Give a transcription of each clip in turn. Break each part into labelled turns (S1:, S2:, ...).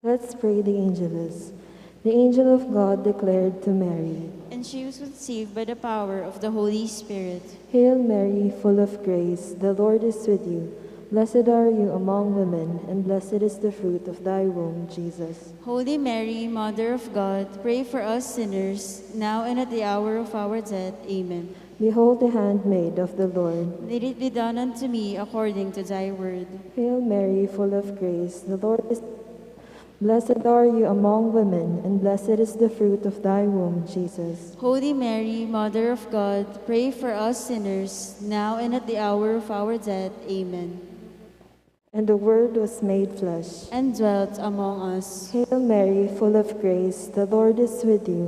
S1: Let's pray the Angelus. The angel of God declared to Mary,
S2: And she was conceived by the power of the Holy Spirit.
S1: Hail Mary, full of grace, the Lord is with you. Blessed are you among women, and blessed is the fruit of thy womb, Jesus.
S2: Holy Mary, Mother of God, pray for us sinners, now and at the hour of our death. Amen.
S1: Behold the handmaid of the Lord.
S2: Let it be done unto me according to thy word.
S1: Hail Mary, full of grace, the Lord is with you. Blessed are you among women, and blessed is the fruit of thy womb, Jesus.
S2: Holy Mary, Mother of God, pray for us sinners, now and at the hour of our death. Amen.
S1: And the Word was made flesh,
S2: and dwelt among us.
S1: Hail Mary, full of grace, the Lord is with you.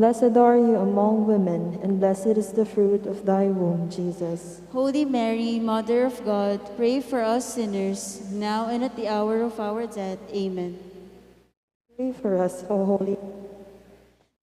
S1: Blessed are you among women, and blessed is the fruit of thy womb, Jesus.
S2: Holy Mary, Mother of God, pray for us sinners, now and at the hour of our death. Amen.
S1: Pray for us, O Holy.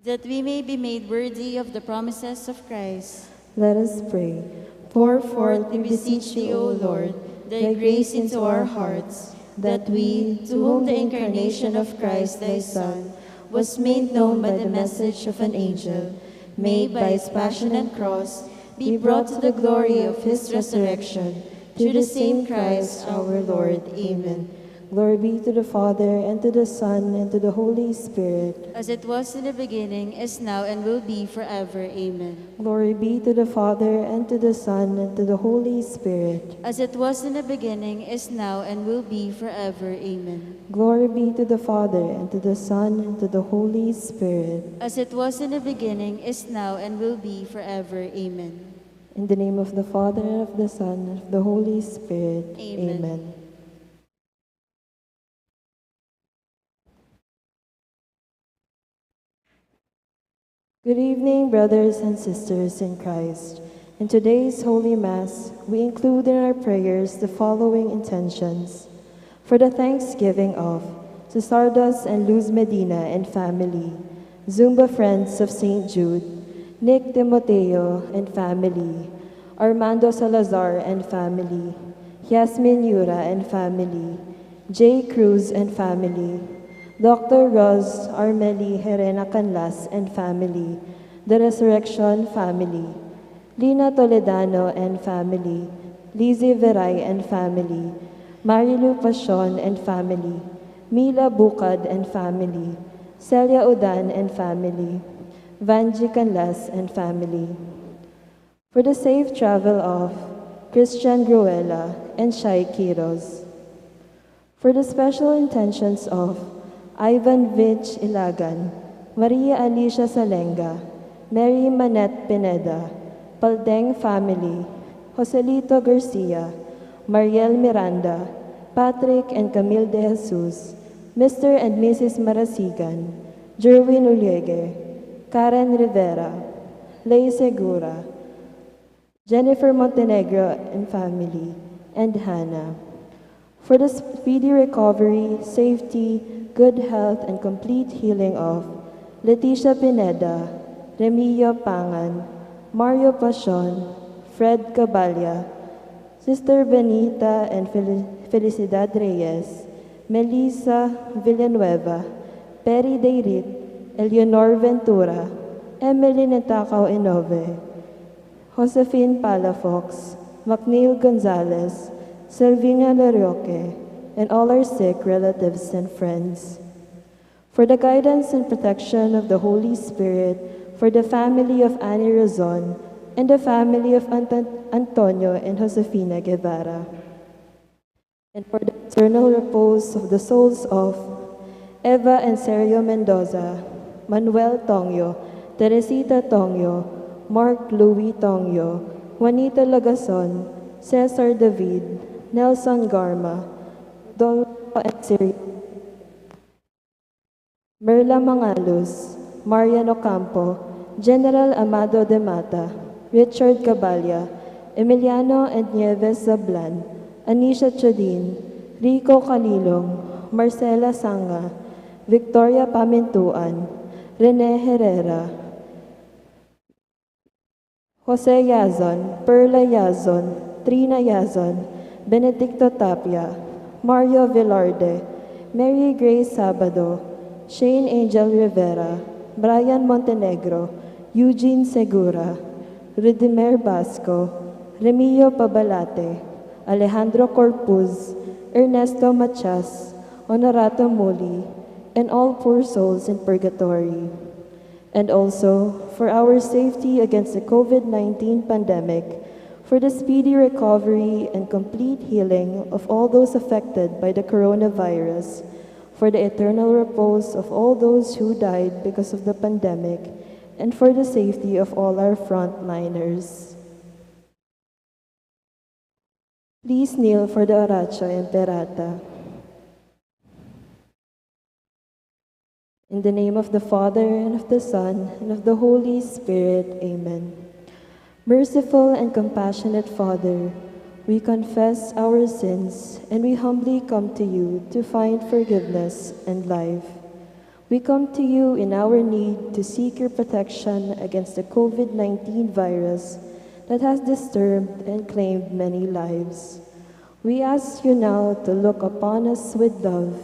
S2: That we may be made worthy of the promises of Christ.
S1: Let us pray.
S2: Pour forth, we beseech thee, O Lord, thy grace into our hearts, that we, to whom the incarnation of Christ thy Son was made known by the message of an angel, may, by his passion and cross, be brought to the glory of his resurrection, through the same Christ our Lord. Amen.
S1: Glory be to the Father, and to the Son, and to the Holy Spirit.
S2: As it was in the beginning, is now, and will be forever. Amen.
S1: Glory be to the Father, and to the Son, and to the Holy Spirit.
S2: As it was in the beginning, is now, and will be forever. Amen.
S1: Glory be to the Father, and to the Son, and to the Holy Spirit.
S2: As it was in the beginning, is now, and will be forever. Amen.
S1: In the name of the Father, and of the Son, and of the Holy Spirit.
S2: Amen.
S1: Amen. Good evening, brothers and sisters in Christ. In today's Holy Mass, we include in our prayers the following intentions. For the thanksgiving of Cesardas and Luz Medina and family, Zumba Friends of St. Jude, Nick Timoteo and family, Armando Salazar and family, Yasmin Yura and family, Jay Cruz and family, Dr. Ros Armeli Herena Canlas and family, the Resurrection family, Lina Toledano and family, Lizzie Veray and family, Marilu Pasion and family, Mila Bukad and family, Celia Udan and family, Vanji Canlas and family. For the safe travel of Christian Gruela and Shai Quiros. For the special intentions of Ivan Vich Ilagan, Maria Alicia Salenga, Mary Manette Pineda, Paldeng family, Joselito Garcia, Mariel Miranda, Patrick and Camille De Jesus, Mr. and Mrs. Marasigan, Jerwin Uliege, Karen Rivera, Lay Segura, Jennifer Montenegro and family, and Hannah. For the speedy recovery, safety, good health, and complete healing of Leticia Pineda, Remilio Pangan, Mario Pasion, Fred Cabalya, Sister Benita and Felicidad Reyes, Melissa Villanueva, Perry Deirit, Eleonor Ventura, Emily Netacao Inove, Josephine Palafox, McNeil Gonzalez, Selvina Larioque, and all our sick relatives and friends. For the guidance and protection of the Holy Spirit, for the family of Annie Razon, and the family of Antonio and Josefina Guevara. And for the eternal repose of the souls of Eva and Sergio Mendoza, Manuel Tongyo, Teresita Tongyo, Mark Louis Tongyo, Juanita Lagason, Cesar David, Nelson Garma, Dolfo and Siri, Merla Mangalos, Marian Ocampo, General Amado de Mata, Richard Cabalya, Emiliano and Nieves Zablan, Anisha Chodin, Rico Calilong, Marcela Sanga, Victoria Pamintuan, Rene Herrera, Jose Yazon, Perla Yazon, Trina Yazon, Benedicto Tapia, Mario Velarde, Mary Grace Sabado, Shane Angel Rivera, Brian Montenegro, Eugene Segura, Rudimer Basco, Remilio Pabalate, Alejandro Corpuz, Ernesto Machas, Honorato Muli, and all poor souls in purgatory. And also for our safety against the COVID-19 pandemic, for the speedy recovery and complete healing of all those affected by the coronavirus, for the eternal repose of all those who died because of the pandemic, and for the safety of all our frontliners. Please kneel for the Oratio Imperata. In the name of the Father, and of the Son, and of the Holy Spirit, amen. Merciful and compassionate Father, we confess our sins, and we humbly come to you to find forgiveness and life. We come to you in our need to seek your protection against the COVID-19 virus that has disturbed and claimed many lives. We ask you now to look upon us with love,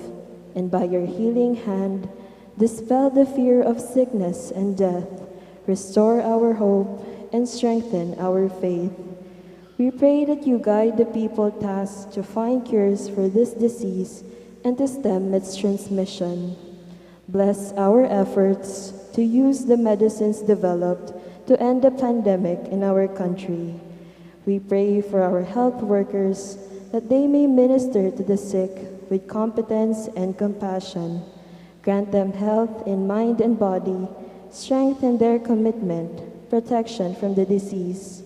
S1: and by your healing hand, dispel the fear of sickness and death, restore our hope, and strengthen our faith. We pray that you guide the people tasked to find cures for this disease and to stem its transmission. Bless our efforts to use the medicines developed to end the pandemic in our country. We pray for our health workers that they may minister to the sick with competence and compassion. Grant them health in mind and body, strengthen their commitment, protection from the disease.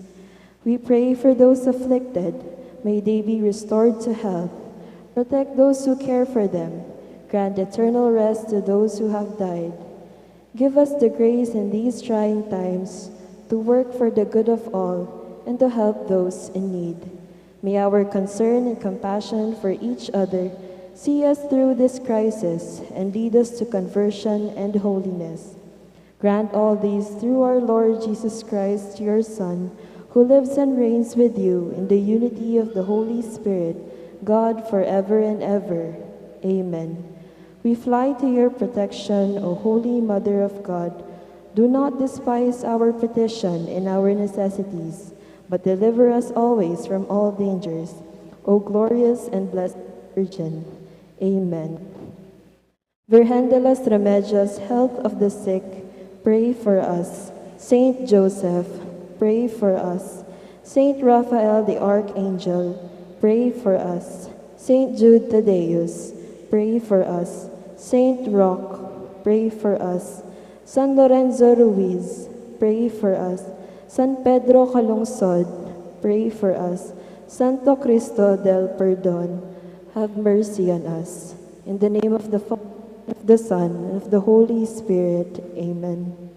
S1: We pray for those afflicted. May they be restored to health. Protect those who care for them. Grant eternal rest to those who have died. Give us the grace in these trying times to work for the good of all and to help those in need. May our concern and compassion for each other see us through this crisis and lead us to conversion and holiness. Grant all these through our Lord Jesus Christ, your Son, who lives and reigns with you in the unity of the Holy Spirit, God forever and ever. Amen. We fly to your protection, O Holy Mother of God. Do not despise our petition and our necessities, but deliver us always from all dangers, O glorious and blessed Virgin. Amen. Virgen de los Remedios, health of the sick, pray for us. Saint Joseph, pray for us. Saint Raphael the Archangel, pray for us. Saint Jude Thaddeus, pray for us. Saint Roch, pray for us. San Lorenzo Ruiz, pray for us. San Pedro Calungsod, pray for us. Santo Cristo del Perdon, have mercy on us. In the name of the Father, of the Son, and of the Holy Spirit. Amen.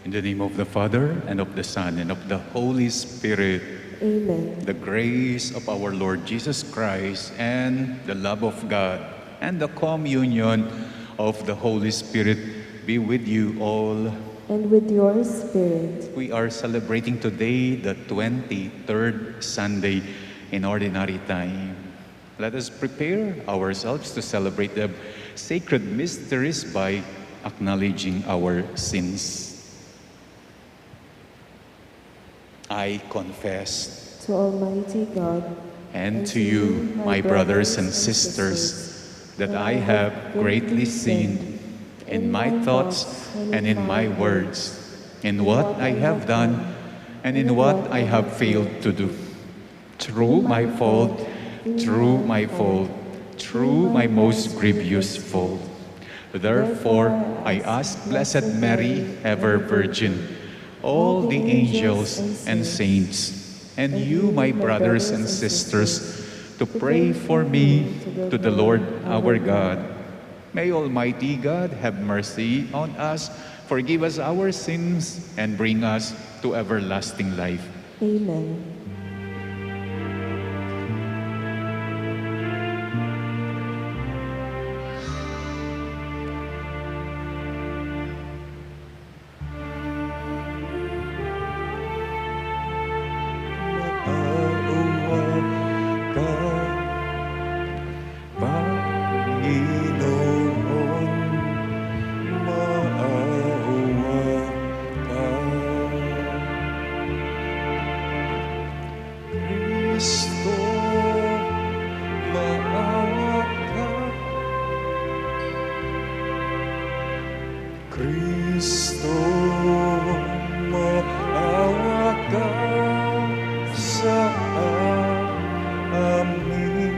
S3: In the name of the Father, and of the Son, and of the Holy Spirit.
S1: Amen.
S3: The grace of our Lord Jesus Christ, and the love of God, and the communion of the Holy Spirit be with you all.
S1: And with your spirit.
S3: We are celebrating today the 23rd Sunday in Ordinary Time. Let us prepare ourselves to celebrate the sacred mysteries by acknowledging our sins. I confess
S1: To Almighty God
S3: and to you, my brothers and sisters, that I have greatly sinned in my thoughts and in my words, in what I have done and in what I have failed to do. Through my fault, through my fault, through my most grievous fault. Therefore, I ask Blessed Mary, ever Virgin, all the angels and saints, and you, my brothers and sisters, to pray for me to the Lord our God. May Almighty God have mercy on us, forgive us our sins, and bring us to everlasting life.
S1: Amen.
S4: Kristo, maawa ka sa amin.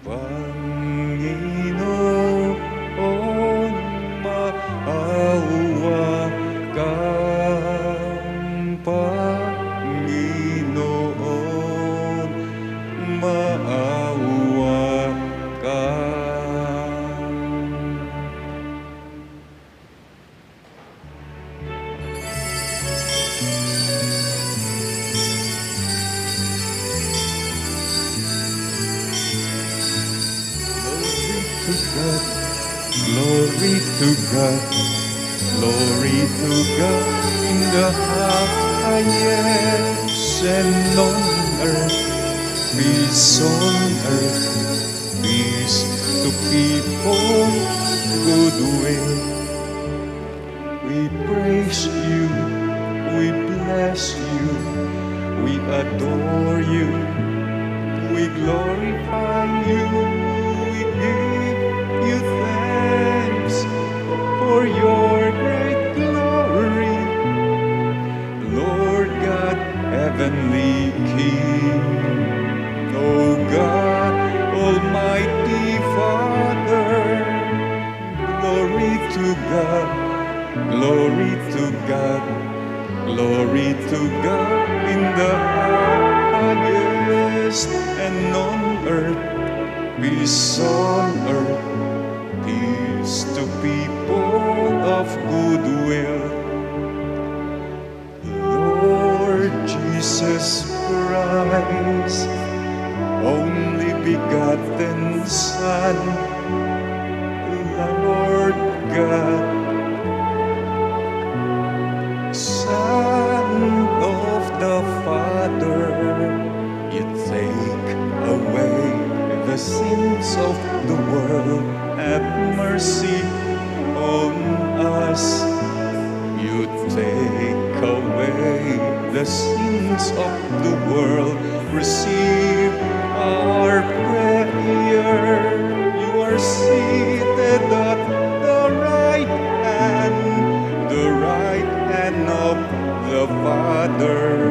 S4: Panginoon, maawa ka. Panginoon, maawa ka. Glory to God, glory to God in the highest, and on earth, peace on earth, peace to people, goodwill. We praise you, we bless you, we adore you, we glorify you, we give you thanks for your great glory, Lord God, heavenly King. O God, Almighty Father, glory to God, glory to God, glory to God in the highest, and on earth, peace on earth, peace to people of goodwill. Lord Jesus Christ, only begotten Son, Lord God, Son of the Father, you take away the sins of the world. Have mercy on us. You take away the sins of the world. Receive our prayer. You are seated at the right hand of the Father.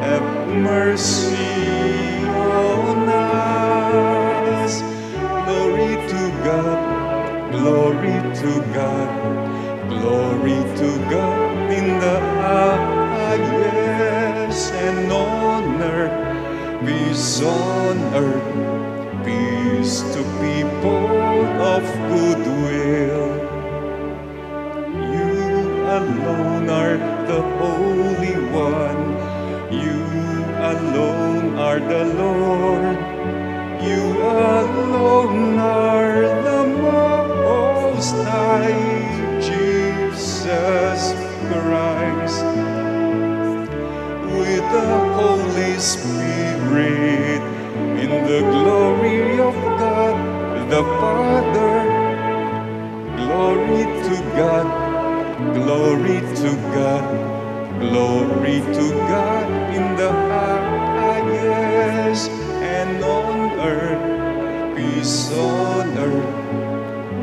S4: Have mercy on us. Glory to God, glory to God, glory to God in the highest, and on earth, peace on earth, peace to people of goodwill. the Holy One. You alone are the Lord. You alone are the Most High, Jesus Christ. With the Holy Spirit, in the glory of God the Father. Glory to God, glory to God, glory to God in the highest, and on earth, peace on earth,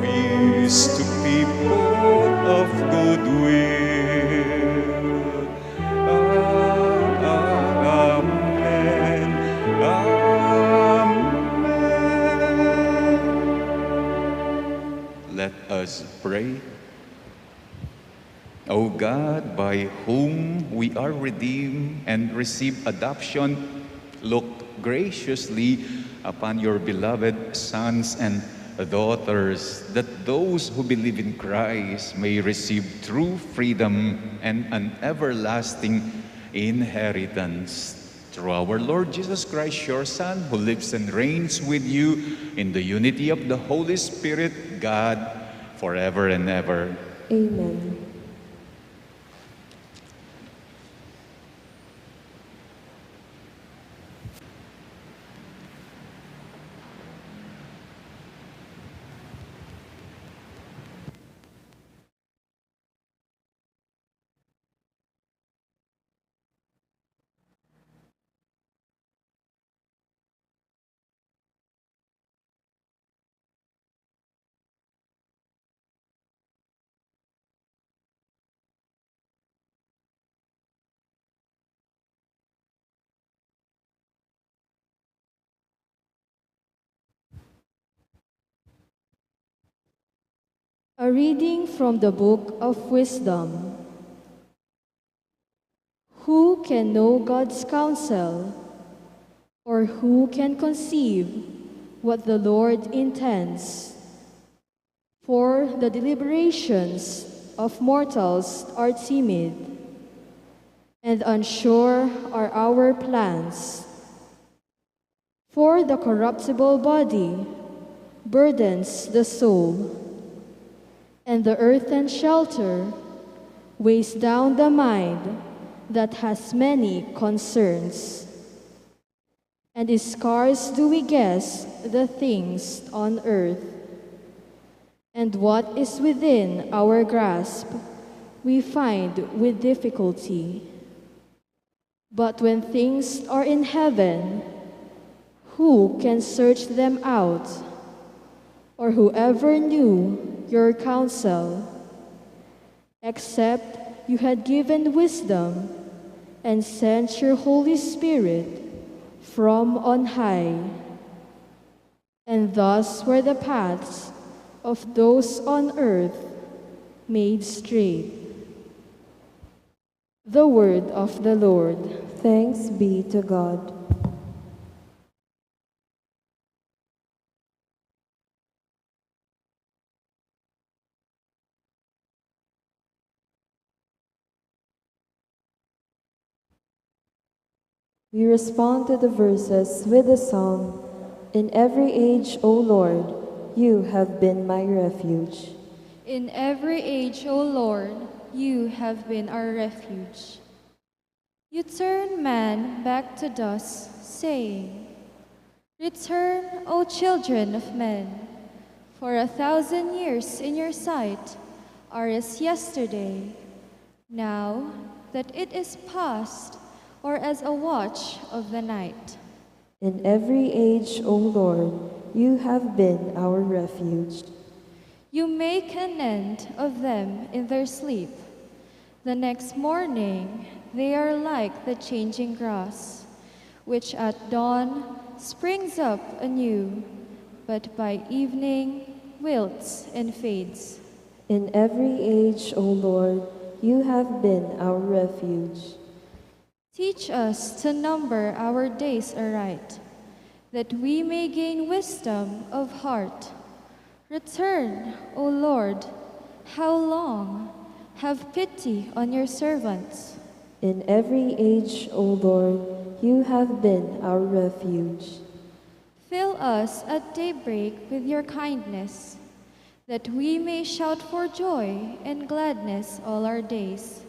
S4: peace to people of good will. Amen. Amen. Let us pray. O God, by whom we are redeemed and receive adoption, look graciously upon your beloved sons and daughters, that those who believe in Christ may receive true freedom and an everlasting inheritance. Through our Lord Jesus Christ, your Son, who lives and reigns with you in the unity of the Holy Spirit, God, forever and ever.
S1: Amen.
S2: A reading from the Book of Wisdom. Who can know God's counsel? Or who can conceive what the Lord intends? For the deliberations of mortals are timid, and unsure are our plans. For the corruptible body burdens the soul, and the earthen shelter weighs down the mind that has many concerns. And scarce do we guess the things on earth, and what is within our grasp we find with difficulty. But when things are in heaven, who can search them out? Or whoever knew your counsel, except you had given wisdom and sent your Holy Spirit from on high. And thus were the paths of those on earth made straight. The word of the Lord.
S1: Thanks be to God. We respond to the verses with a song. In every age, O Lord, you have been my refuge.
S2: In every age, O Lord, you have been our refuge. You turn man back to dust, saying, Return, O children of men, for 1,000 years in your sight are as yesterday. Now that it is past, or as a watch of the night.
S1: In every age, O Lord, you have been our refuge.
S2: You make an end of them in their sleep. The next morning they are like the changing grass, which at dawn springs up anew, but by evening wilts and fades.
S1: In every age, O Lord, you have been our refuge.
S2: Teach us to number our days aright, that we may gain wisdom of heart. Return, O Lord, how long? have pity on your servants.
S1: In every age, O Lord, you have been our refuge.
S2: Fill us at daybreak with your kindness, that we may shout for joy and gladness all our days.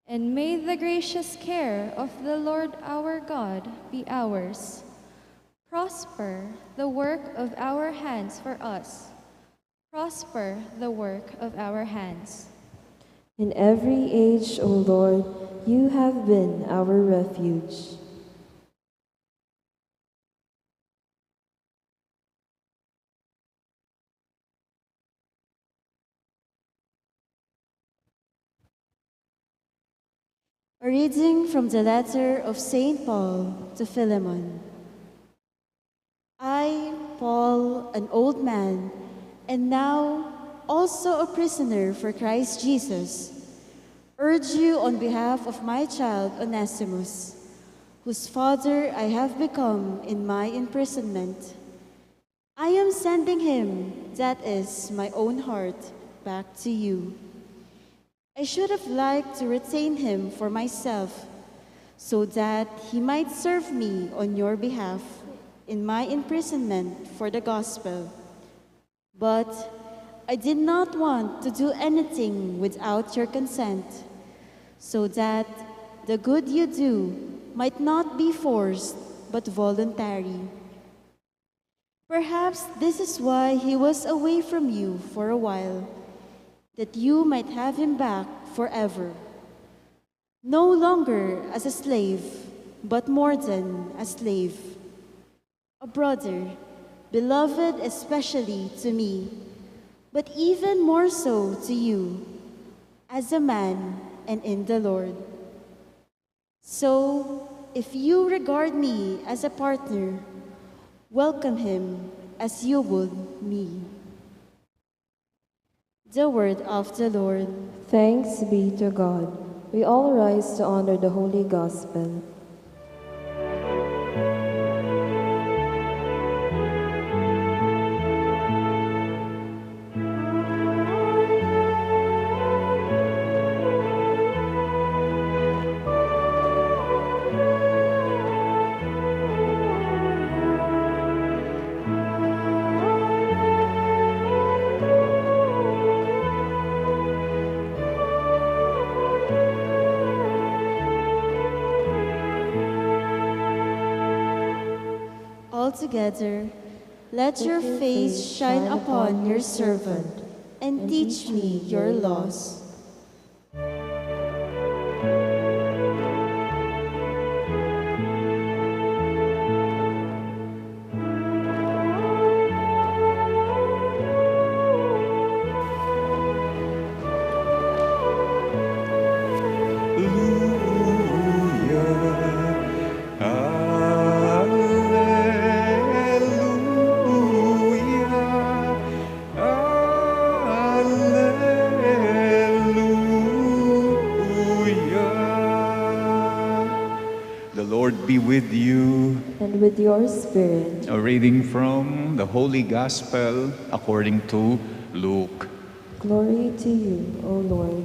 S2: And may the gracious care of the Lord our God be ours. Prosper the work of our hands for us. Prosper the work of our hands.
S1: In every age, O Lord, you have been our refuge.
S5: A reading from the letter of St. Paul to Philemon. I, Paul, an old man, and now also a prisoner for Christ Jesus, urge you on behalf of my child Onesimus, whose father I have become in my imprisonment. I am sending him, that is, my own heart, back to you. I should have liked to retain him for myself, so that he might serve me on your behalf in my imprisonment for the gospel. But I did not want to do anything without your consent, so that the good you do might not be forced but voluntary. Perhaps this is why he was away from you for a while, that you might have him back forever, no longer as a slave, but more than a slave, a brother, beloved especially to me, but even more so to you, as a man and in the Lord. So, if you regard me as a partner, welcome him as you would me. The word of the Lord.
S1: Thanks be to God. We all rise to honor the Holy Gospel.
S5: Together, let your face shine upon your servant, and teach me your laws.
S4: Be with you.
S1: And with your spirit.
S4: A reading from the Holy Gospel according to Luke.
S1: Glory to you, O Lord.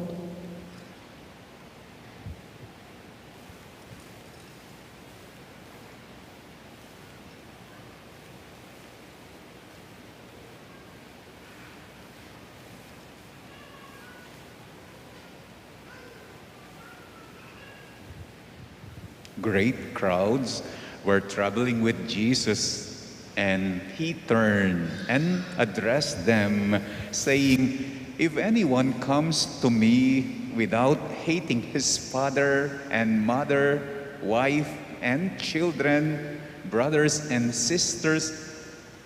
S4: Great crowds were traveling with Jesus, and he turned and addressed them, saying, "If anyone comes to me without hating his father and mother, wife and children, brothers and sisters,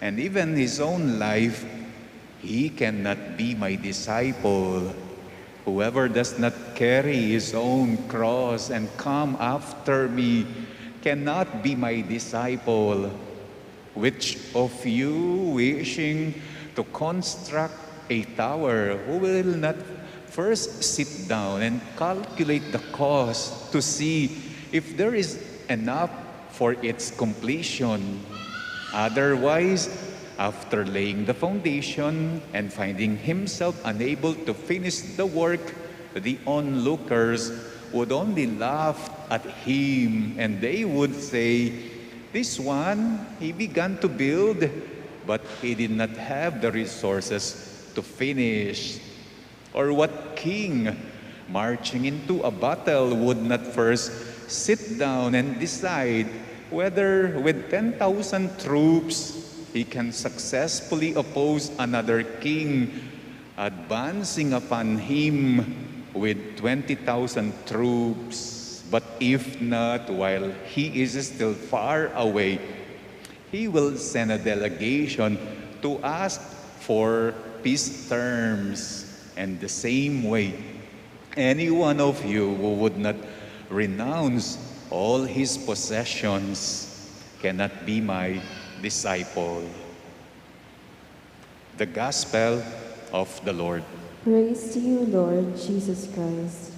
S4: and even his own life, he cannot be my disciple. Whoever does not carry his own cross and come after me cannot be my disciple. Which of you, wishing to construct a tower, who will not first sit down and calculate the cost to see if there is enough for its completion? Otherwise, after laying the foundation and finding himself unable to finish the work, the onlookers would only laugh at him, and they would say, "This one, he began to build, but he did not have the resources to finish." Or what king marching into a battle would not first sit down and decide whether with 10,000 troops he can successfully oppose another king advancing upon him with 20,000 troops. But if not, while he is still far away, he will send a delegation to ask for peace terms. And the same way, any one of you who would not renounce all his possessions cannot be my disciple. The Gospel of the Lord.
S1: Praise to you, Lord Jesus Christ.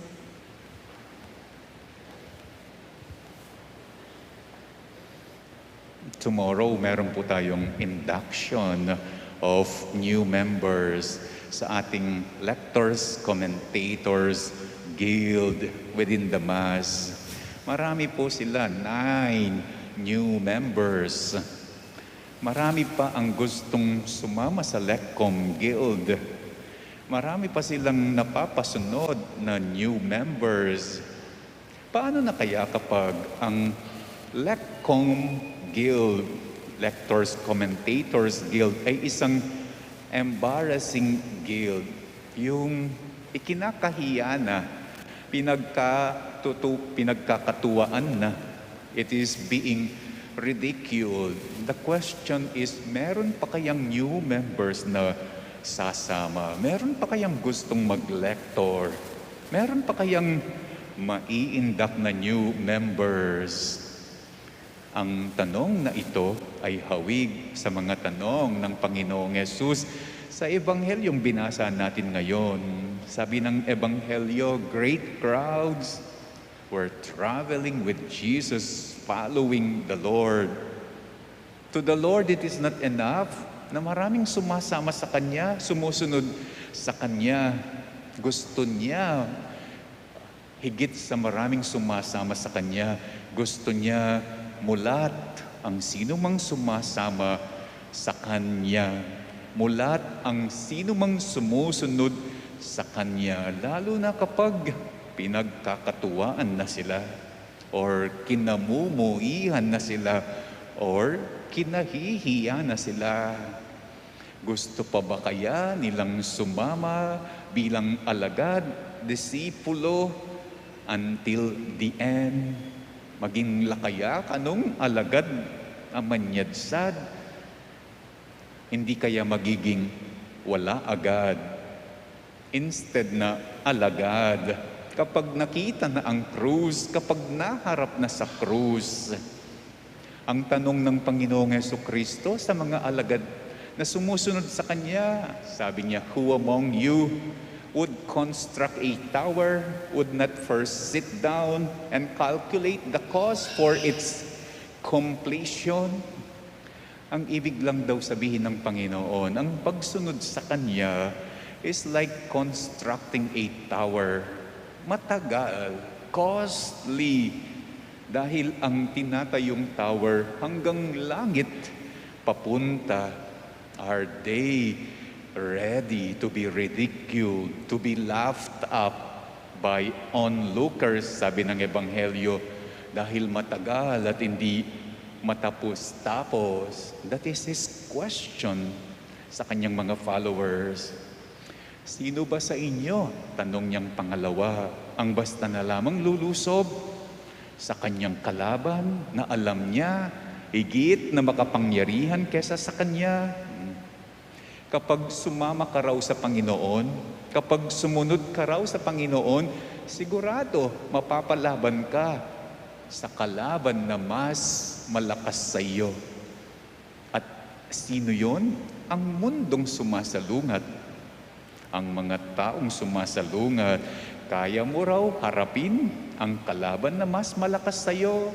S4: Tomorrow, meron po tayong induction of new members sa ating lectors, commentators, guild within the Mass. Marami po sila, 9 new members. Marami pa ang gustong sumama sa LECCOM Guild. Marami pa silang napapasunod na new members. Paano na kaya kapag ang LECCOM Guild, Lectors, Commentators Guild, ay isang embarrassing guild? Yung ikinakahiya na, pinagkakatuwaan na, it is being ridiculed. The question is, meron pa kayang new members na sasama? Meron pa kayang gustong mag-lector? Meron pa kayang maiindak na new members? Ang tanong na ito ay hawig sa mga tanong ng Panginoong Yesus sa Ebanghelyong binasa natin ngayon. Sabi ng Ebanghelyo, great crowds were traveling with Jesus, following the Lord. To the Lord, it is not enough na maraming sumasama sa Kanya, sumusunod sa Kanya. Gusto niya, higit sa maraming sumasama sa Kanya, gusto niya mulat ang sino mang sumasama sa Kanya. Mulat ang sino mang sumusunod sa Kanya, lalo na kapag pinagkakatuwaan na sila, or kinamumuhihan na sila, or kinahihiya na sila. Gusto pa ba kaya nilang sumama bilang alagad, disipulo, until the end? Maging lakayak, anong alagad na manyadsad? Hindi kaya magiging wala agad? Instead na alagad, kapag nakita na ang krus, kapag naharap na sa krus. Ang tanong ng Panginoong Jesucristo sa mga alagad na sumusunod sa Kanya, sabi niya, who among you would construct a tower, would not first sit down and calculate the cost for its completion? Ang ibig lang daw sabihin ng Panginoon, ang pagsunod sa Kanya is like constructing a tower. Matagal, costly, dahil ang tinatayong tower hanggang langit papunta. Are they ready to be ridiculed, to be laughed up by onlookers, sabi ng Ebanghelyo, dahil matagal at hindi matapos-tapos? That is his question sa kanyang mga followers. Sino ba sa inyo, tanong niyang pangalawa, ang basta na lamang lulusob sa kanyang kalaban na alam niya higit na makapangyarihan kesa sa kanya? Kapag sumama ka raw sa Panginoon, kapag sumunod ka raw sa Panginoon, sigurado mapapalaban ka sa kalaban na mas malakas sa iyo. At sino yon? Ang mundong sumasalungat. Ang mga taong sumasalungat, kaya mo raw harapin ang kalaban na mas malakas sa iyo?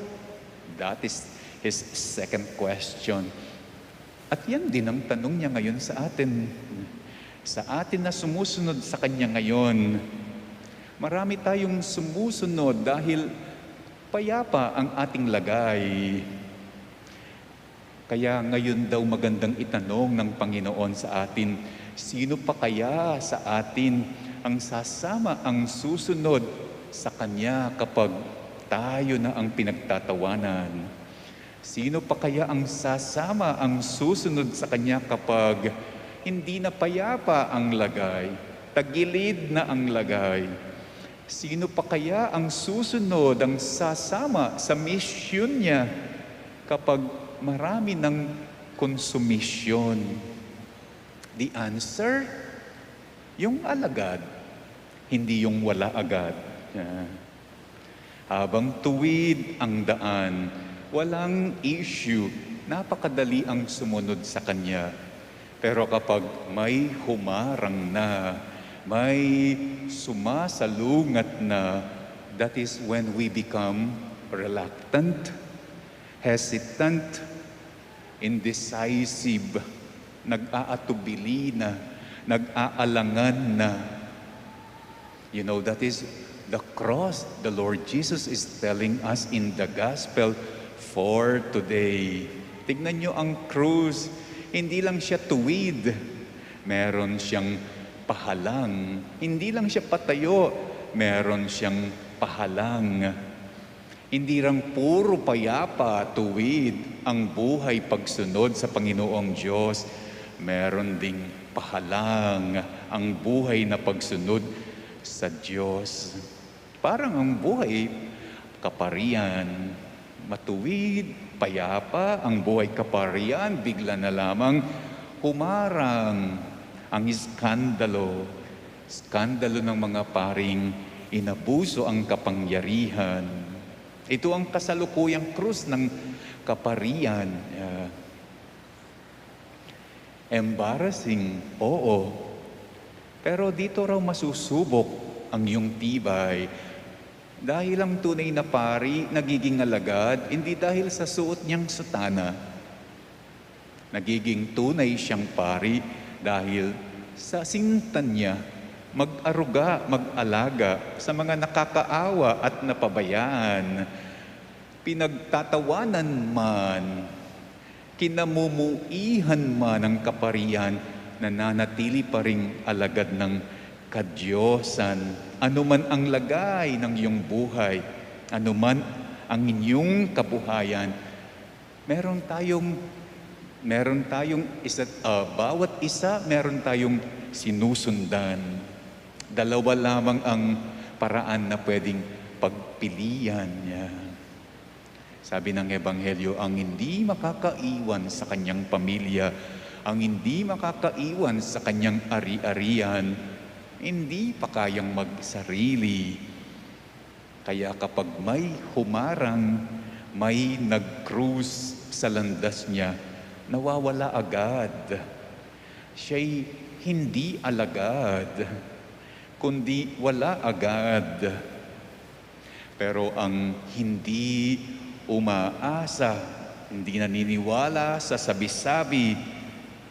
S4: That is his second question. At yan din ang tanong niya ngayon sa atin. Sa atin na sumusunod sa Kanya ngayon, Marami tayong sumusunod dahil payapa ang ating lagay. Kaya ngayon daw magandang itanong ng Panginoon sa atin, sino pa kaya sa atin ang sasama, ang susunod sa Kanya kapag tayo na ang pinagtatawanan? Sino pa kaya ang sasama, ang susunod sa Kanya kapag hindi na payapa ang lagay, tagilid na ang lagay? Sino pa kaya ang susunod, ang sasama sa misyon niya kapag marami ng konsumisyon? The answer, yung alagad, hindi yung wala agad. Habang tuwid ang daan, walang issue, napakadali ang sumunod sa Kanya. Pero kapag may humarang na, may sumasalungat na, that is when we become reluctant, hesitant, indecisive, nag-aatubili na, nag-aalangan na. You know, that is the cross the Lord Jesus is telling us in the gospel for today. Tignan nyo ang krus, hindi lang siya tuwid, meron siyang pahalang. Hindi lang siya patayo, meron siyang pahalang. Hindi lang puro payapa, tuwid ang buhay pagsunod sa Panginoong Diyos. Meron ding pahalang ang buhay na pagsunod sa Diyos. Parang ang buhay kaparian, matuwid, payapa, ang buhay kaparian, bigla na lamang humarang ang iskandalo. Iskandalo ng mga paring inabuso ang kapangyarihan. Ito ang kasalukuyang krus ng kaparian. Embarrassing, oo. Pero dito raw masusubok ang iyong tibay. Dahil ang tunay na pari nagiging alagad, hindi dahil sa suot niyang sutana. Nagiging tunay siyang pari dahil sa sintan niya mag-aruga, mag-alaga sa mga nakakaawa at napabayaan. Pinagtatawanan man, kinamumuihan man ng kaparian, nananatili pa ring alagad ng kadyosan. Anuman ang lagay ng iyong buhay, anuman ang inyong kabuhayan, meron tayong bawat isa meron tayong sinusundan. Dalawa lamang ang paraan na pwedeng pagpilian niya. Sabi ng Ebanghelyo, ang hindi makakaiwan sa kanyang pamilya, ang hindi makakaiwan sa kanyang ari-arian, hindi pa kayang magsarili. Kaya kapag may humarang, may nag-cruise sa landas niya, nawawala agad. Siya'y hindi alagad, kundi wala agad. Pero ang hindi umaasa, hindi naniniwala sa sabi-sabi,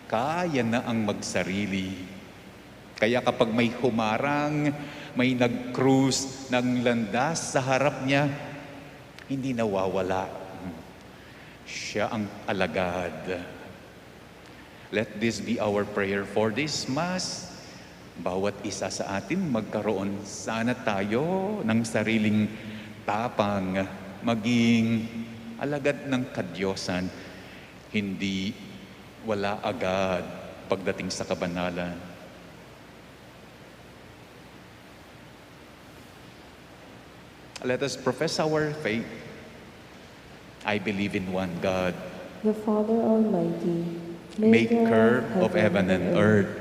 S4: kaya na ang magsarili. Kaya kapag may humarang, may nag-cruise ng landas sa harap niya, hindi nawawala. Siya ang alagad. Let this be our prayer for this Mass. Bawat isa sa atin magkaroon sana tayo ng sariling tapang, maging alagad ng kadyosan, hindi wala agad pagdating sa kabanalan. Let us profess our faith. I believe in one God,
S1: the Father Almighty,
S4: maker of heaven and earth,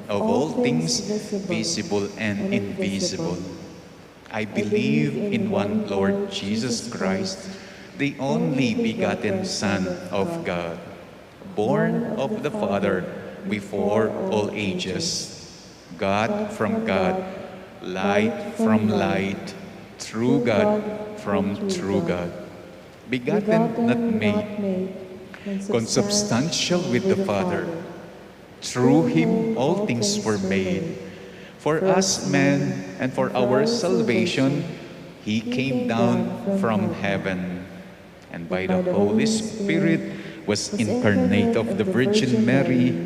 S4: of all things visible and invisible. I believe in one Lord Jesus Christ, the only begotten Son of God, born of the Father before all ages, God from God, light from light, true God from true God, begotten, not made, consubstantial with the Father. Through Him all things were made. For us men and for our salvation, he came down from heaven, and by the Holy Spirit was incarnate of the Virgin Mary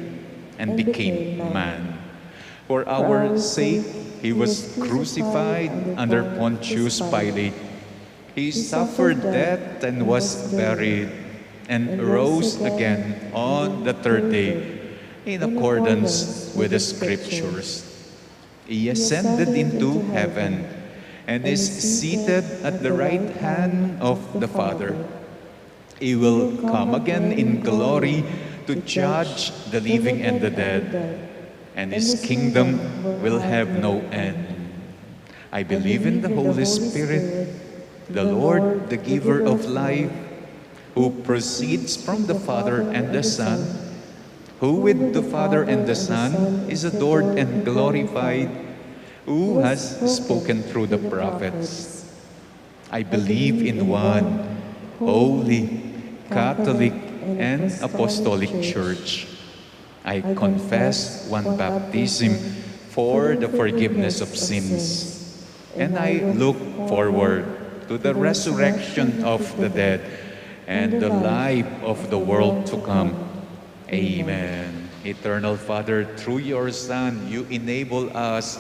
S4: and became man. For our sake, he was crucified under Pontius Pilate. He suffered death and was buried, and rose again on the third day in accordance with the Scriptures. He ascended into heaven and is seated at the right hand of the Father. He will come again in glory to judge the living and the dead, and his kingdom will have no end. I believe in the Holy Spirit, the Lord, the giver of life, who proceeds from the Father and the Son, who with the Father and the Son is adored and glorified, who has spoken through the prophets. I believe in one holy, Catholic, and Apostolic Church. I confess one baptism for the forgiveness of sins, and I look forward to the resurrection of the dead and the life of the world to come. Amen. Eternal Father, through your Son, you enable us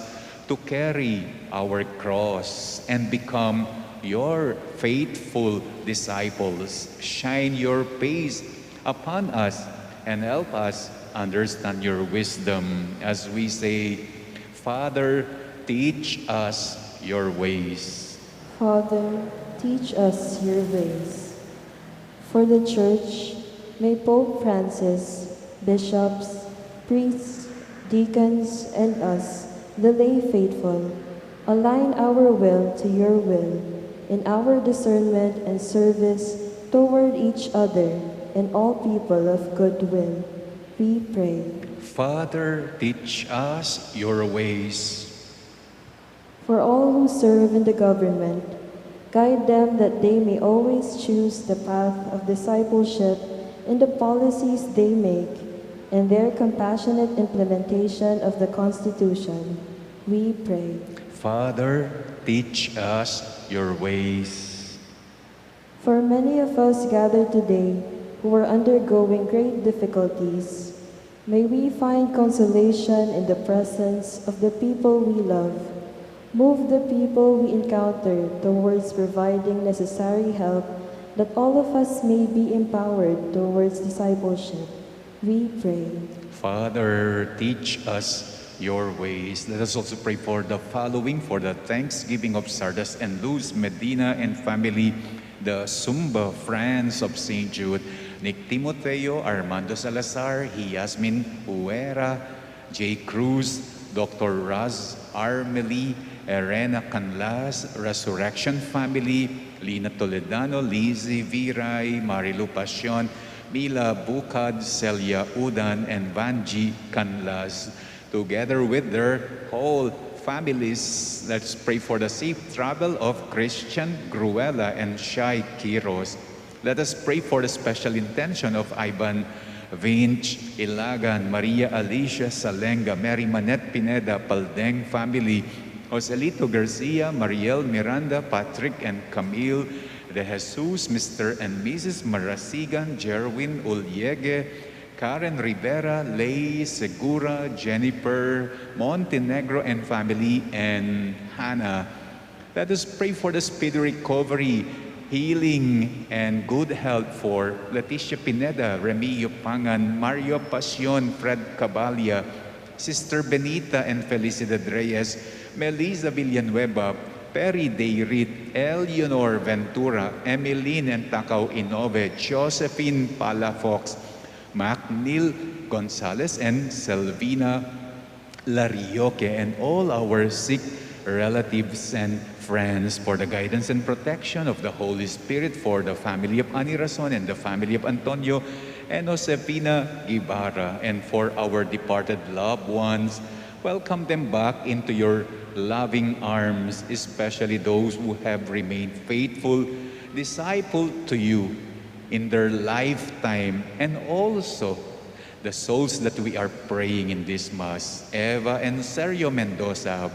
S4: to carry our cross and become your faithful disciples. Shine your face upon us and help us understand your wisdom as we say, Father, teach us your ways.
S1: Father, teach us your ways. For the Church, may Pope Francis, bishops, priests, deacons, and us, the lay faithful, align our will to your will in our discernment and service toward each other and all people of good will. We pray.
S4: Father, teach us your ways.
S1: For all who serve in the government, guide them that they may always choose the path of discipleship in the policies they make and their compassionate implementation of the Constitution. We pray.
S4: Father, teach us your ways.
S1: For many of us gathered today who are undergoing great difficulties, may we find consolation in the presence of the people we love. Move the people we encounter towards providing necessary help that all of us may be empowered towards discipleship. We pray.
S4: Father, teach us your ways. Let us also pray for the following, for the Thanksgiving of Sardas and Luz Medina and family, the Sumba Friends of St. Jude, Nick Timoteo, Armando Salazar, Yasmin Huera, J. Cruz, Dr. Raz Armeli, Erena Canlas, Resurrection Family, Lina Toledano, Lizzie Viray, Marilu Pasion, Mila Bukad, Celia Udan, and Vanji Canlas. Together with their whole families, let's pray for the safe travel of Christian Gruela and Shai Quiros. Let us pray for the special intention of Ivan Vinch, Ilagan, Maria Alicia Salenga, Mary Manette Pineda, Paldeng family, Joselito Garcia, Mariel Miranda, Patrick and Camille De Jesus, Mr. and Mrs. Marasigan, Jerwin Ulyege, Karen Rivera, Lay Segura, Jennifer Montenegro and family, and Hannah. Let us pray for the speedy recovery, healing, and good health for Leticia Pineda, Remilio Pangan, Mario Pasion, Fred Cabalia, Sister Benita and Felicidad Reyes, Melissa Villanueva, Perry Deirit, Eleanor Ventura, Emeline and Tacao Inove, Josephine Palafox, Macnil Gonzalez and Selvina Larioque, and all our sick relatives and friends, for the guidance and protection of the Holy Spirit, for the family of Ani Rason and the family of Antonio and Josefina Guevara, and for our departed loved ones. Welcome them back into your loving arms, especially those who have remained faithful, disciple to you in their lifetime, and also the souls that we are praying in this Mass: Eva and Sergio Mendoza,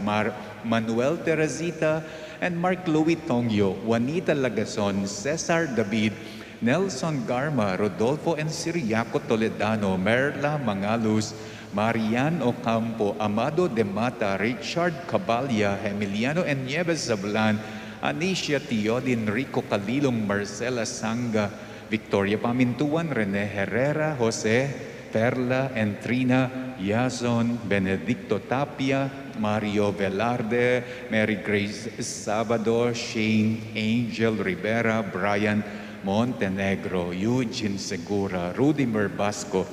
S4: Manuel Teresita and Mark Louis Tongyo, Juanita Lagason, Cesar David, Nelson Garma, Rodolfo and Siriaco Toledano, Merla Mangalus, Marian Ocampo, Amado de Mata, Richard Cabalya, Emiliano and Nieves Zablan, Anicia Teodin, Rico Calilong, Marcela Sanga, Victoria Pamintuan, Rene Herrera, Jose, Perla and Trina, Yazon, Benedicto Tapia, Mario Velarde, Mary Grace Sabado, Shane, Angel Rivera, Brian Montenegro, Eugene Segura, Rudy Merbasco,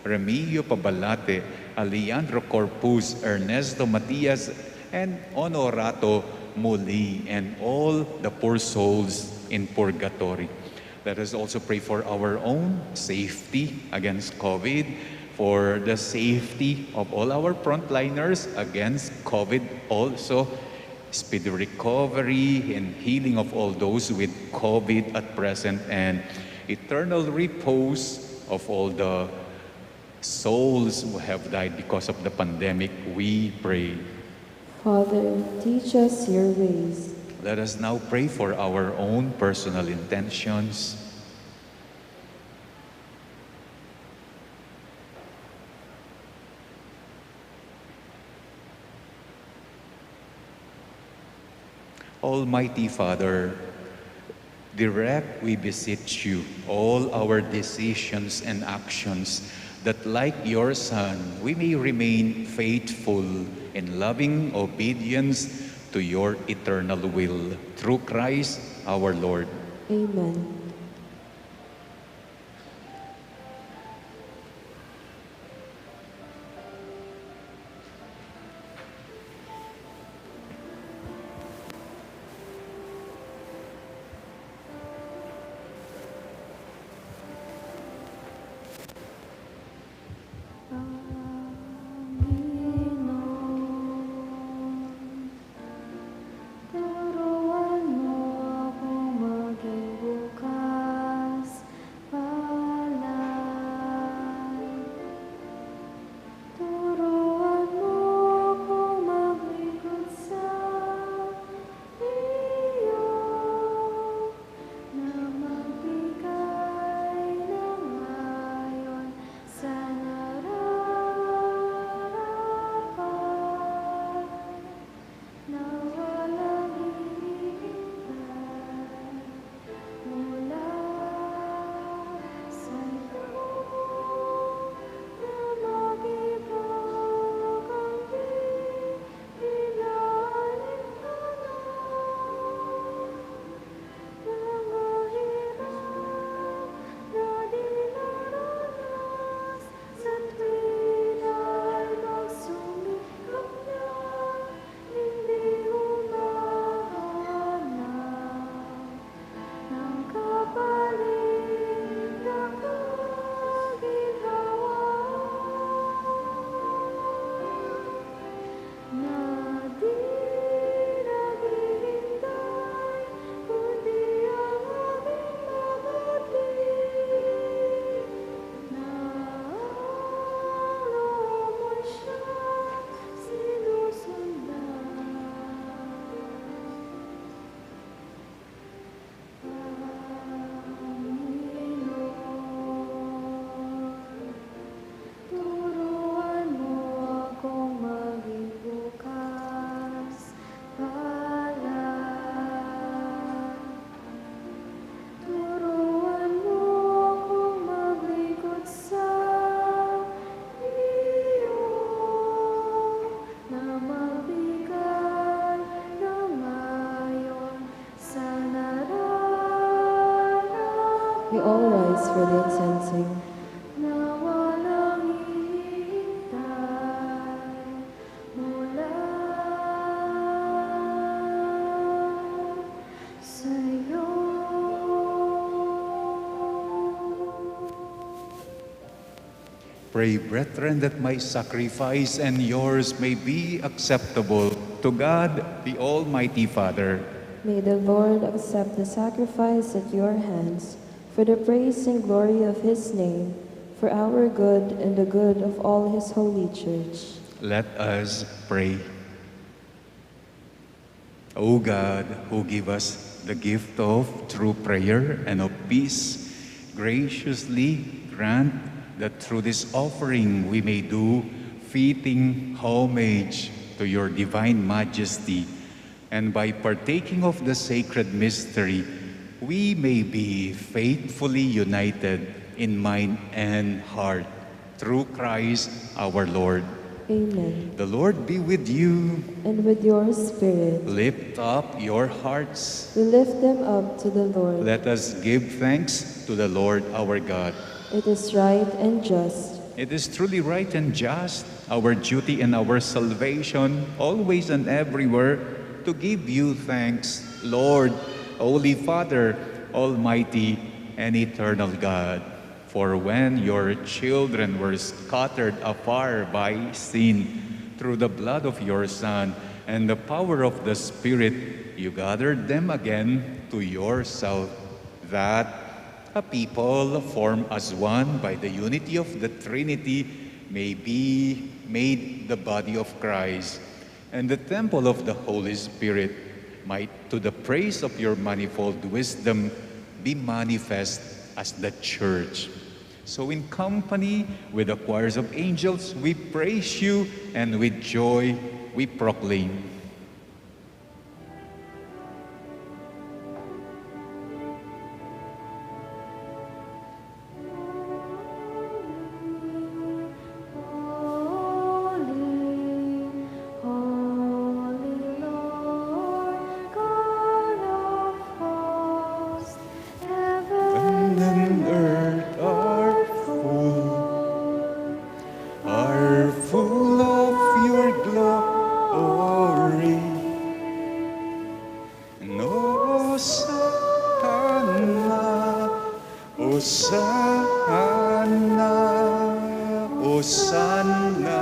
S4: Remigio Pabalate, Alejandro Corpus, Ernesto Matias, and Honorato Muli, and all the poor souls in purgatory. Let us also pray for our own safety against COVID, for the safety of all our frontliners against COVID also, speedy recovery and healing of all those with COVID at present, and eternal repose of all the souls who have died because of the pandemic, we pray.
S1: Father, teach us your ways.
S4: Let us now pray for our own personal intentions. Almighty Father, direct, we beseech you, all our decisions and actions, that like your Son, we may remain faithful in loving obedience to your eternal will. Through Christ our Lord.
S1: Amen. We all rise for the incensing.
S4: Pray, brethren, that my sacrifice and yours may be acceptable to God, the Almighty Father.
S1: May the Lord accept the sacrifice at your hands for the praise and glory of his name, for our good and the good of all his holy church.
S4: Let us pray. O God, who give us the gift of true prayer and of peace, graciously grant that through this offering we may do fitting homage to your divine majesty, and by partaking of the sacred mystery, we may be faithfully united in mind and heart through Christ our Lord.
S1: Amen.
S4: The Lord be with you.
S1: And with your spirit,
S4: Lift up your hearts.
S1: we lift them up to the Lord.
S4: Let us give thanks to the Lord our God.
S1: It is right and just.
S4: It is truly right and just, our duty and our salvation, always and everywhere, to give you thanks, Lord, Holy Father, Almighty and eternal God. For when your children were scattered afar by sin, through the blood of your Son and the power of the Spirit, you gathered them again to yourself, that a people formed as one by the unity of the Trinity may be made the body of Christ, and the temple of the Holy Spirit might, to the praise of your manifold wisdom, be manifest as the Church. So in company with the choirs of angels, we praise you, and with joy we proclaim. Heaven and earth are full of your glory. And Hosanna, Hosanna, Hosanna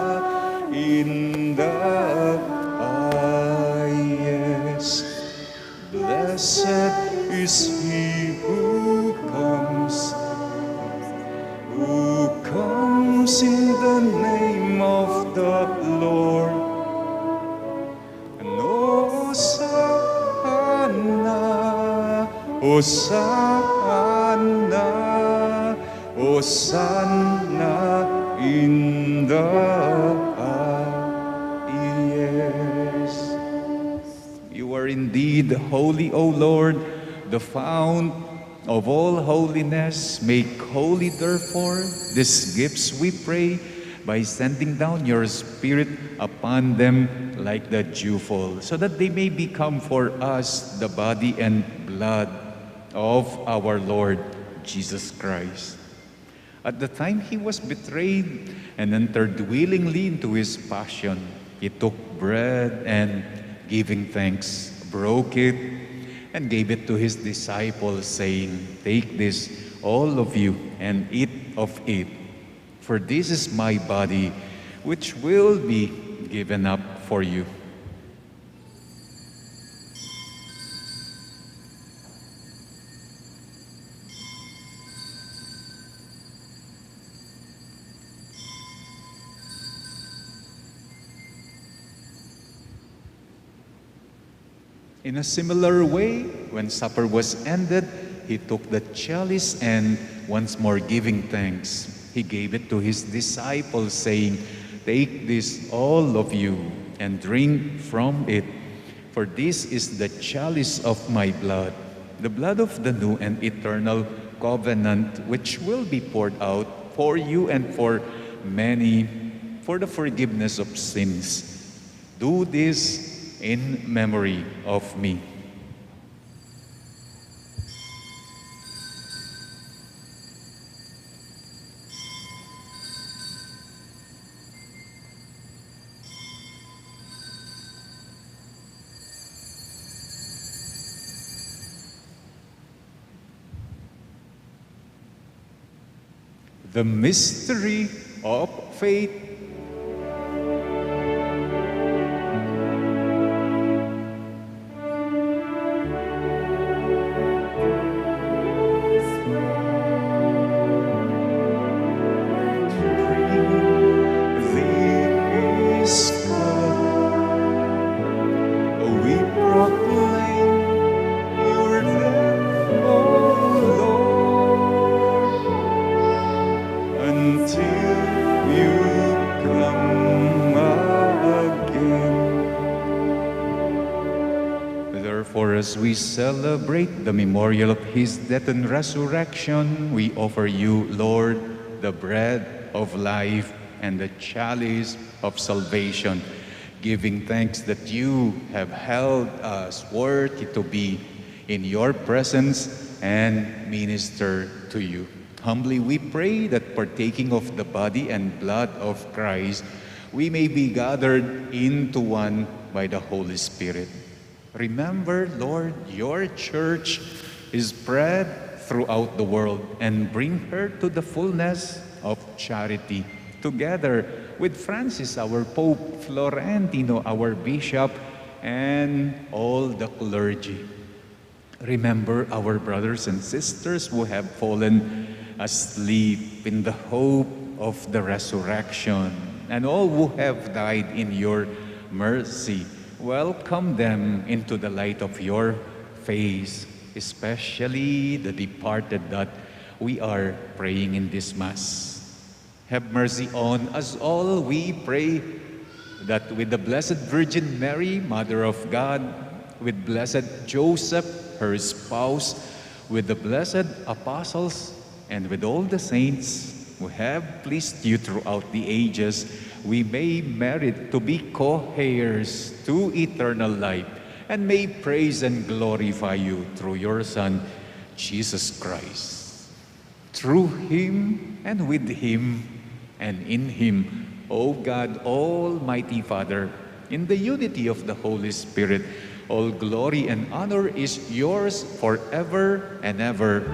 S4: in the highest. Blessed is he who comes in the name of the Lord. And Hosanna, Hosanna, Hosanna in the highest. You are indeed holy, O Lord, the fount of all holiness. Make holy, therefore, these gifts, we pray, by sending down your Spirit upon them like the dewfall, so that they may become for us the body and blood of our Lord Jesus Christ. At the time he was betrayed and entered willingly into his passion, he took bread and, giving thanks, broke it and gave it to his disciples, saying, "Take this, all of you, and eat of it. For this is my body, which will be given up for you." In a similar way, when supper was ended, he took the chalice and, once more giving thanks, he gave it to his disciples, saying, "Take this, all of you, and drink from it. For this is the chalice of my blood, the blood of the new and eternal covenant, which will be poured out for you and for many for the forgiveness of sins. Do this in memory of me." The mystery of faith. as we celebrate the memorial of his death and resurrection, we offer you, Lord, the bread of life and the chalice of salvation, giving thanks that you have held us worthy to be in your presence and minister to you. Humbly we pray that partaking of the body and blood of Christ, we may be gathered into one by the Holy Spirit. Remember, Lord, your church is spread throughout the world, and bring her to the fullness of charity, together with Francis, our Pope, Florentino, our Bishop, and all the clergy. Remember our brothers and sisters who have fallen asleep in the hope of the resurrection, and all who have died in your mercy. Welcome them into the light of your face, especially the departed that we are praying in this Mass. Have mercy on us all, we pray, that with the Blessed Virgin Mary, Mother of God, with Blessed Joseph, her spouse, with the blessed apostles, and with all the saints who have pleased you throughout the ages, we may merit to be co-heirs to eternal life, and may praise and glorify you through your Son, Jesus Christ. Through him, and with him, and in him, O God, Almighty Father, in the unity of the Holy Spirit, all glory and honor is yours forever and ever.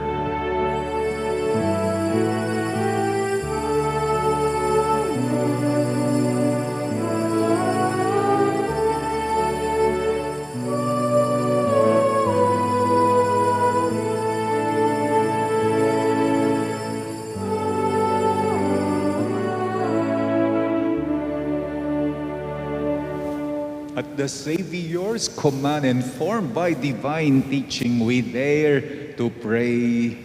S4: At the Savior's command and formed by divine teaching, we dare to pray.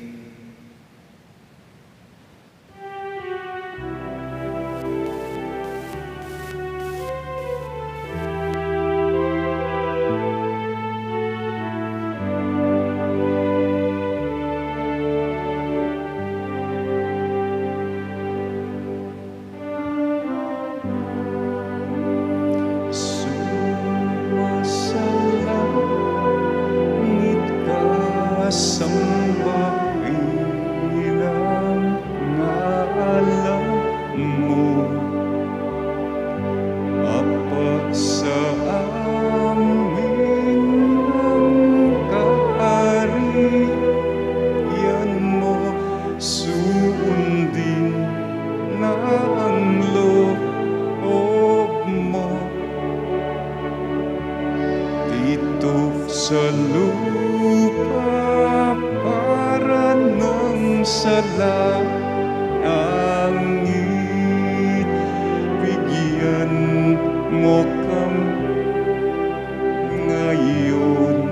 S3: sa lupa para ng salangit. Bigyan mo kami ngayon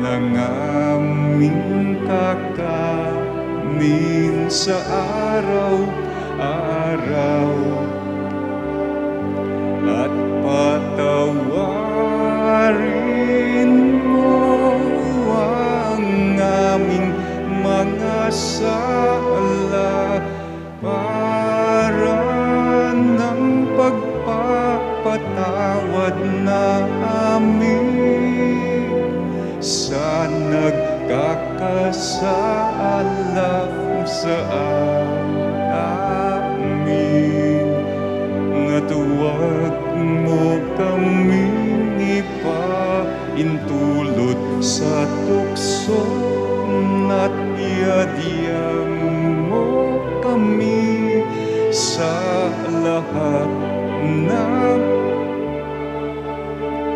S3: ng aming kakanin sa araw-araw. At patawarin mo ang aming mga sala para ng pagpapatawad namin sa nagkakasala sa amin. At huwag mo kaming ipaintulot sa tukso at iadiyang mo kami sa lahat ng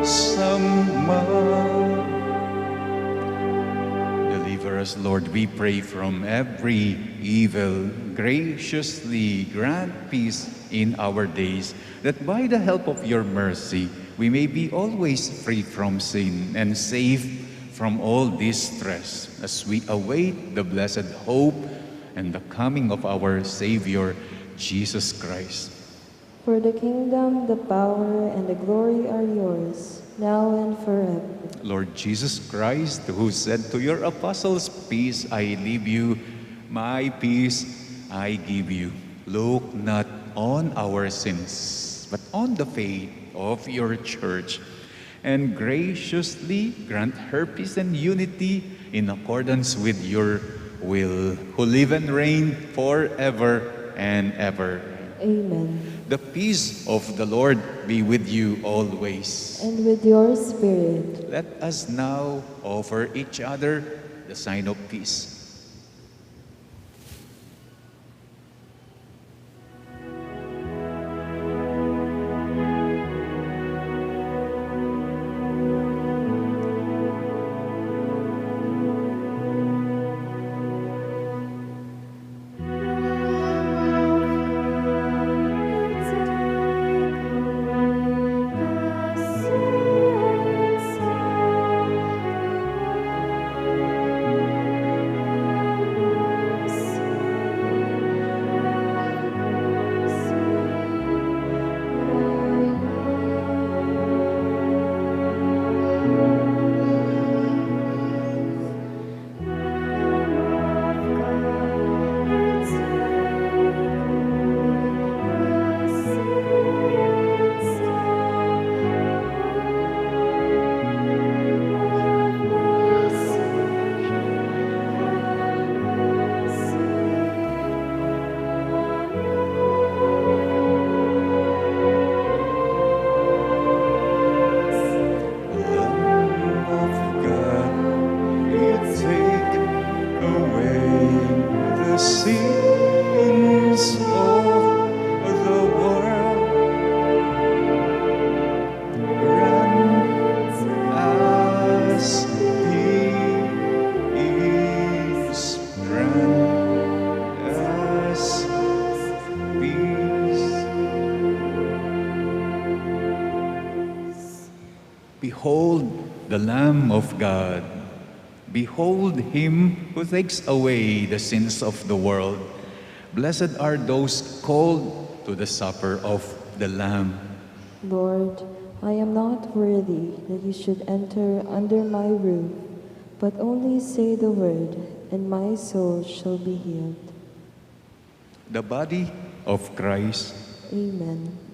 S3: sama.
S4: Deliver us, Lord, we pray, from every evil. Graciously grant peace in our days, that by the help of your mercy, we may be always free from sin and safe from all distress, as we await the blessed hope and the coming of our Savior, Jesus Christ.
S1: For the kingdom, the power, and the glory are yours, now and forever.
S4: Lord Jesus Christ, who said to your apostles, "Peace I leave you, my peace I give you." Look not on our sins, but on the faith of your church, and graciously grant her peace and unity in accordance with your will, who live and reign forever and ever.
S1: Amen.
S4: The peace of the Lord be with you always.
S1: And with your spirit.
S4: Let us now offer each other the sign of peace. Behold the Lamb of God. Behold him who takes away the sins of the world. Blessed are those called to the supper of the Lamb.
S1: Lord, I am not worthy that you should enter under my roof, but only say the word, and my soul shall be healed.
S4: The body of Christ.
S1: Amen.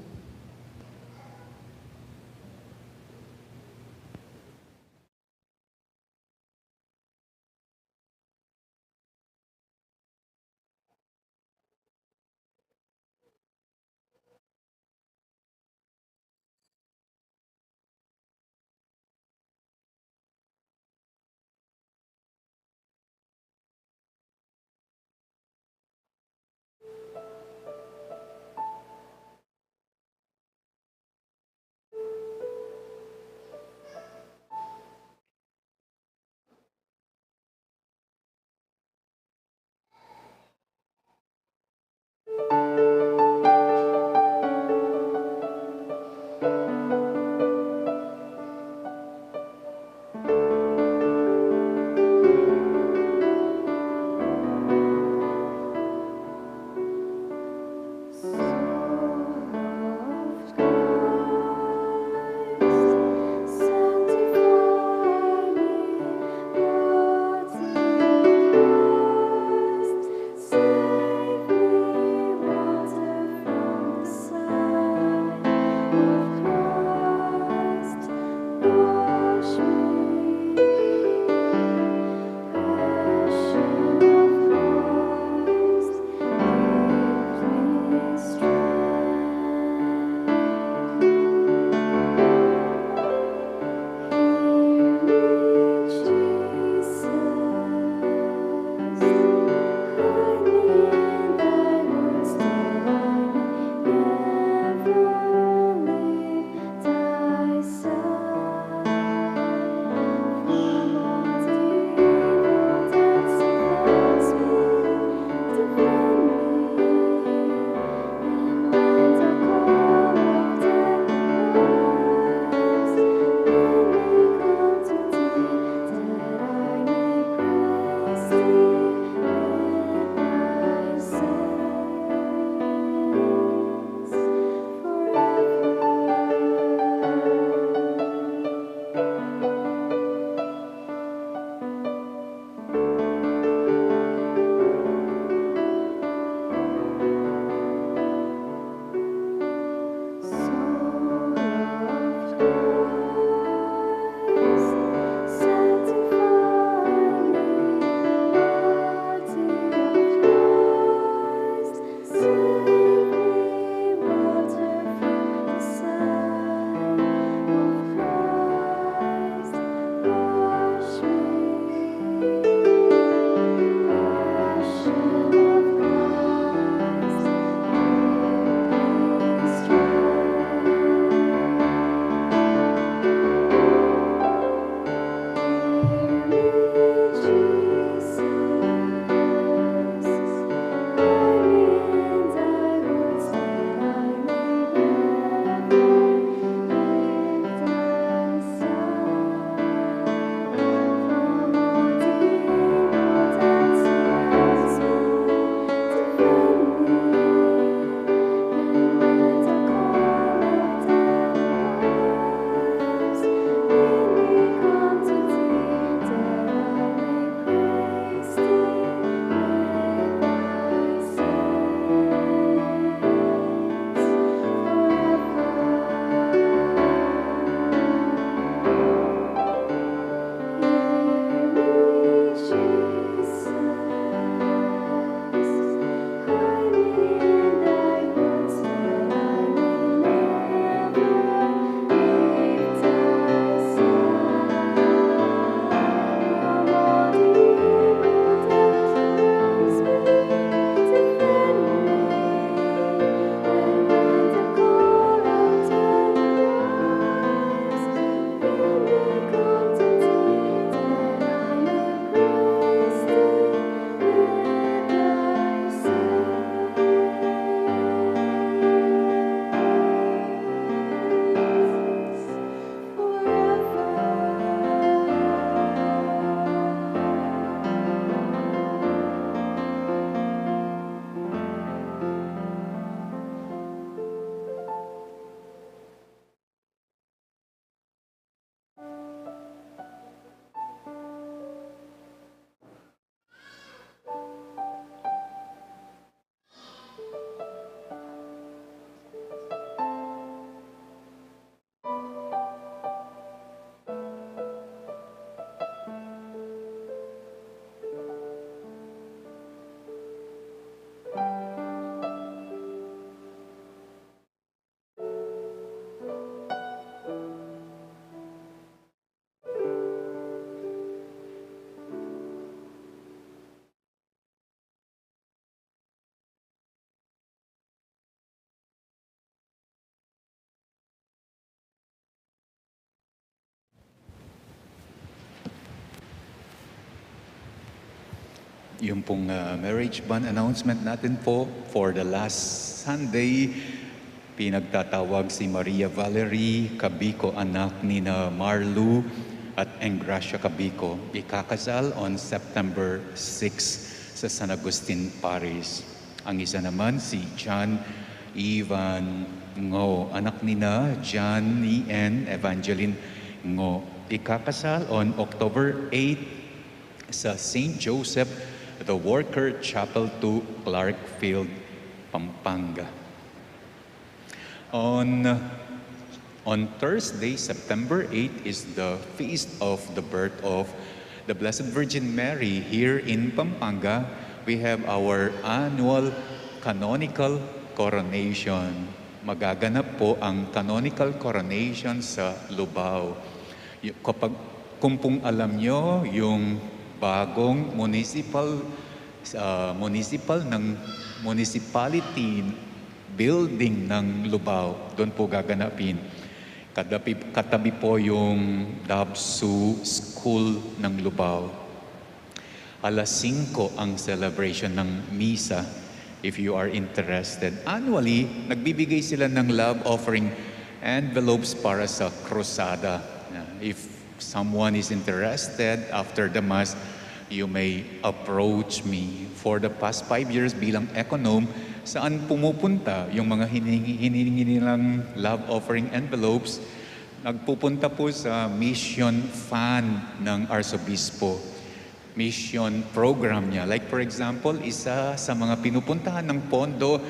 S4: Yung pong marriage ban announcement natin po for the last Sunday, pinagtatawag si Maria Valerie Cabico, anak ni na Marlu at Engracia Cabico. Ikakasal on September 6 sa San Agustin Parish. Ang isa naman si John Ivan Ngo, anak ni na John E. N. Evangeline Ngo. Ikakasal on October 8 sa St. Joseph the Worker Chapel 2, Clarkfield, Pampanga. On Thursday, September 8 is the feast of the birth of the Blessed Virgin Mary. Here in Pampanga, we have our annual canonical coronation. Magaganap po ang canonical coronation sa Lubao. Kung pong alam nyo, yung bagong municipality building ng Lubao, doon po gaganapin. Katabi po yung Dabsu School ng Lubao. Alas 5 ang celebration ng misa. If you are interested, annually, nagbibigay sila ng love offering envelopes para sa krusada. If someone is interested after the Mass, you may approach me. For the past 5 years bilang econom, saan pumupunta yung mga hinihingi nilang love offering envelopes, nagpupunta po sa mission fund ng Arsobispo. Mission program niya. Like for example, isa sa mga pinupuntahan ng pondo,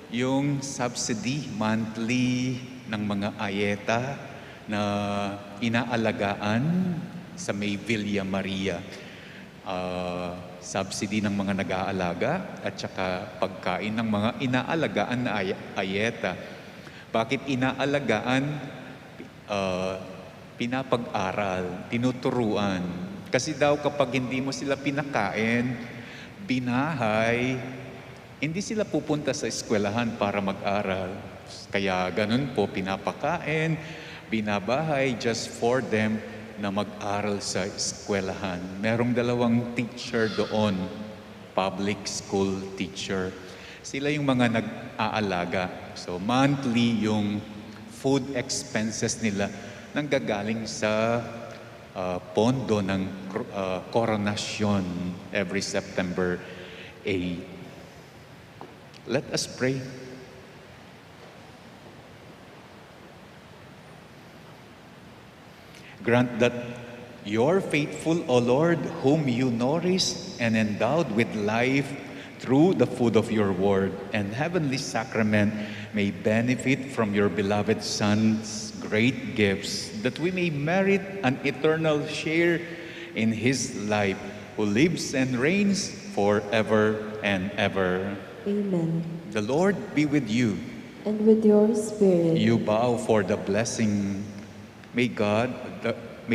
S4: yung subsidy monthly ng mga ayeta na inaalagaan sa may Villa Maria. Subsidy ng mga nag-aalaga at saka pagkain ng mga inaalagaan na ayeta. Bakit inaalagaan? Pinapag-aral, tinuturuan. Kasi daw kapag hindi mo sila pinakain, binahay, hindi sila pupunta sa eskwelahan para mag-aral. Kaya ganun po, pinapakain, binabahay just for them na mag-aral sa eskwelahan. Merong 2 teacher doon, public school teacher. Sila yung mga nag-aalaga. So monthly yung food expenses nila nanggagaling sa pondo ng koronasyon every September 8. Let us pray. Grant that your faithful, O Lord, whom you nourish and endowed with life through the food of your word and heavenly sacrament, may benefit from your beloved Son's great gifts, that we may merit an eternal share in his life, who lives and reigns forever and ever.
S1: Amen.
S4: The Lord be with you.
S1: And with your spirit.
S4: You bow for the blessing. May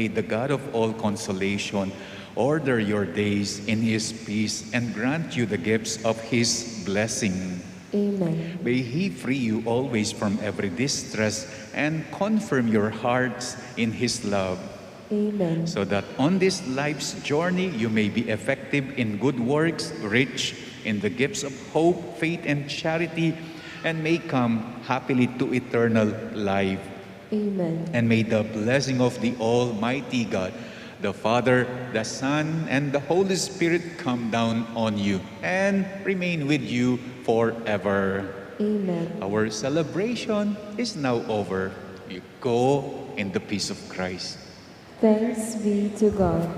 S4: the God of all consolation order your days in his peace and grant you the gifts of his blessing.
S1: Amen.
S4: May he free you always from every distress and confirm your hearts in his love.
S1: Amen.
S4: So that on this life's journey you may be effective in good works, rich in the gifts of hope, faith, and charity, and may come happily to eternal life.
S1: Amen.
S4: And may the blessing of the Almighty God, the Father, the Son, and the Holy Spirit come down on you and remain with you forever.
S1: Amen.
S4: Our celebration is now over. You go in the peace of Christ.
S1: Thanks be to God.